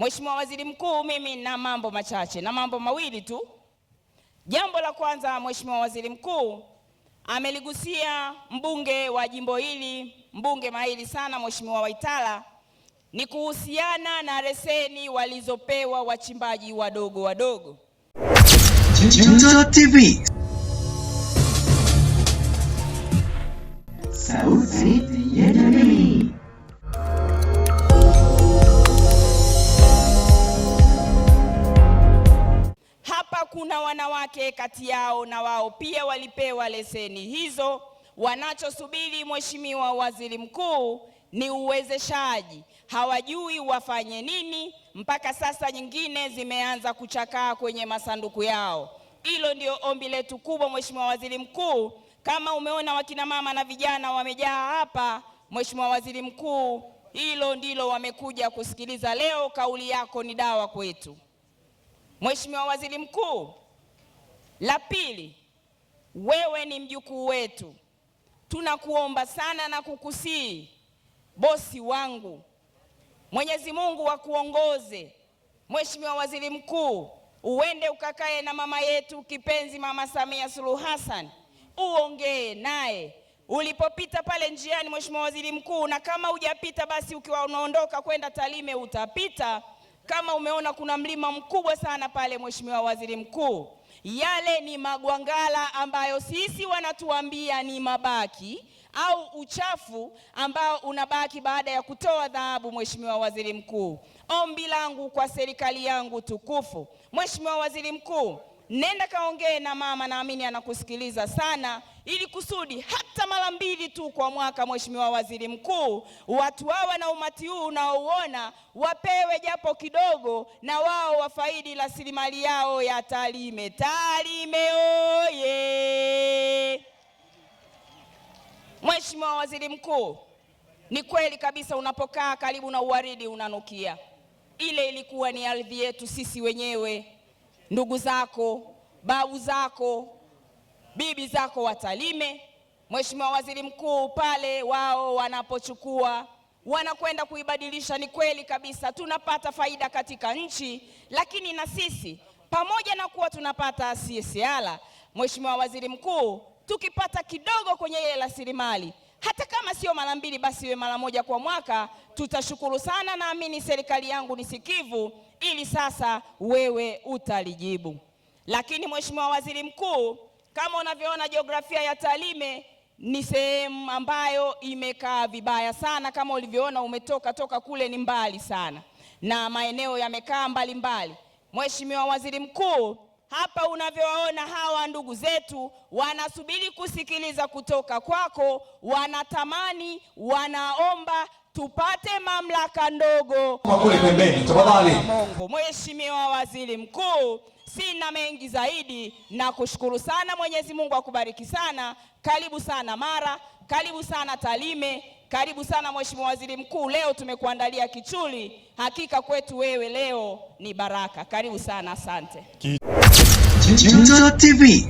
Mheshimiwa Waziri Mkuu, mimi na mambo machache na mambo mawili tu. Jambo la kwanza, Mheshimiwa Waziri Mkuu ameligusia mbunge wa jimbo hili, mbunge mahiri sana Mheshimiwa Waitala, ni kuhusiana na leseni walizopewa wachimbaji wadogo wadogo. Juzo TV, sauti ya jamii. Hapa kuna wanawake kati yao na wao pia walipewa leseni hizo. Wanachosubiri Mheshimiwa Waziri Mkuu ni uwezeshaji. Hawajui wafanye nini, mpaka sasa nyingine zimeanza kuchakaa kwenye masanduku yao. Hilo ndio ombi letu kubwa Mheshimiwa Waziri Mkuu. Kama umeona wakina mama na vijana wamejaa hapa, Mheshimiwa Waziri Mkuu, hilo ndilo wamekuja kusikiliza leo. Kauli yako ni dawa kwetu Mheshimiwa Waziri Mkuu. La pili, wewe ni mjukuu wetu. Tunakuomba sana na kukusii, bosi wangu, Mwenyezi Mungu akuongoze. Mheshimiwa Waziri Mkuu, uende ukakae na mama yetu kipenzi Mama Samia Suluhu Hassan, uongee naye. Ulipopita pale njiani Mheshimiwa Waziri Mkuu, na kama hujapita basi ukiwa unaondoka kwenda Tarime utapita, kama umeona kuna mlima mkubwa sana pale Mheshimiwa Waziri Mkuu, yale ni magwangala ambayo sisi wanatuambia ni mabaki au uchafu ambao unabaki baada ya kutoa dhahabu. Mheshimiwa Waziri Mkuu, ombi langu kwa serikali yangu tukufu, Mheshimiwa Waziri Mkuu, nenda kaongee na mama, naamini anakusikiliza sana, ili kusudi hata mara mbili tu kwa mwaka Mheshimiwa Waziri Mkuu, watu hawa na umati huu unaouona wapewe japo kidogo, na wao wafaidi rasilimali yao ya Tarime. Tarime oye! Mheshimiwa Waziri Mkuu, ni kweli kabisa unapokaa karibu na uwaridi unanukia. Ile ilikuwa ni ardhi yetu sisi wenyewe, ndugu zako, babu zako, bibi zako wa Tarime. Mheshimiwa Waziri Mkuu, pale wao wanapochukua wanakwenda kuibadilisha, ni kweli kabisa tunapata faida katika nchi, lakini na sisi pamoja na kuwa tunapata CSR, Mheshimiwa Waziri Mkuu, tukipata kidogo kwenye ile rasilimali, hata kama sio mara mbili basi iwe mara moja kwa mwaka, tutashukuru sana. Naamini serikali yangu ni sikivu, ili sasa wewe utalijibu. Lakini Mheshimiwa Waziri Mkuu, kama unavyoona jiografia ya Tarime ni sehemu ambayo imekaa vibaya sana. Kama ulivyoona umetoka kule ni mbali sana, na maeneo yamekaa mbalimbali. Mheshimiwa Waziri Mkuu, hapa unavyowaona hawa ndugu zetu wanasubiri kusikiliza kutoka kwako, wanatamani, wanaomba tupate mamlaka ndogo kwa kule pembeni. Tafadhali Mheshimiwa Waziri Mkuu, sina mengi zaidi na kushukuru sana. Mwenyezi Mungu akubariki sana. Karibu sana Mara, karibu sana Tarime, karibu sana Mheshimiwa Waziri Mkuu. Leo tumekuandalia kichuli, hakika kwetu wewe leo ni baraka. Karibu sana, asante. Juzo TV,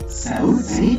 sauti